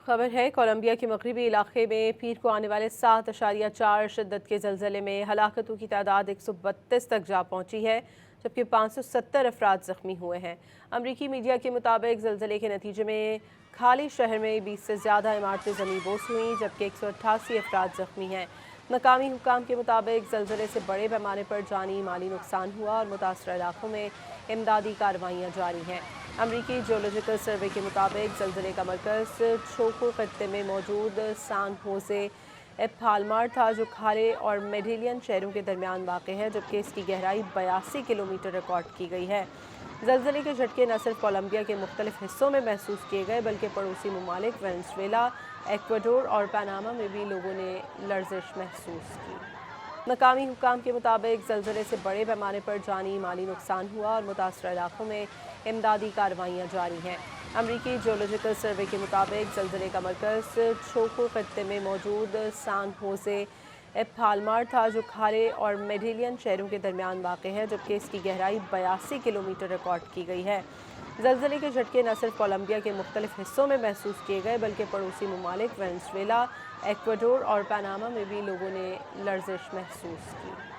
खबर है कोलंबिया के मगरबी इलाके में पीर को आने वाले 7.4 शिद्दत के ज़लज़ले में हलाकतों की तादाद 132 तक जा पहुंची है, जबकि 570 अफराद ज़ख्मी हुए हैं। अमरीकी मीडिया के मुताबिक ज़लज़ले के नतीजे में खाली शहर में 20 से ज़्यादा इमारतें ज़मींबोस हुईं, जबकि 188 अफराद ज़ख्मी हैं। मकामी हुक्काम के मुताबिक ज़लज़ले से बड़े पैमाने पर जानी माली नुकसान हुआ और मुतासर इलाकों में इमदादी कार्रवाइयाँ जारी हैं। अमरीकी जियोलॉजिकल सर्वे के मुताबिक ज़लज़ले का मरकज़ चोको खत्ते में मौजूद सान होजे पाल्मार था, जो खारे और मेडेलियन शहरों के दरमियान वाक़ है, जबकि इसकी गहराई 82 किलोमीटर रिकॉर्ड की गई है। ज़लज़ले के झटके न सिर्फ कोलंबिया के मुख्तलिफ हिस्सों में महसूस किए गए, बल्कि पड़ोसी ममालिक वेनेज़ुएला, एक्वाडोर और पनामा में भी लोगों ने लर्जिश महसूस की। मकामी हुक्काम के मुताबिक ज़लज़ले से बड़े पैमाने पर जानी माली नुकसान हुआ और मुतासर इलाकों में इमदादी कार्रवाइयाँ जारी हैं। अमरीकी जियोलॉजिकल सर्वे के मुताबिक ज़लज़ले का मरकज़ चोको खत्ते में मौजूद सान होजे पाल्मार था, जो खारे और मेडेलियन शहरों के दरमियान वाक़ है, जबकि इसकी गहराई 82 किलोमीटर रिकॉर्ड की गई है। ज़लज़ले के झटके न सिर्फ कोलंबिया के मुख्तलिफ हिस्सों में महसूस किए गए, बल्कि पड़ोसी ममालिक वेनेज़ुएला, एक्वाडोर और पनामा में भी लोगों ने लर्जिश महसूस की।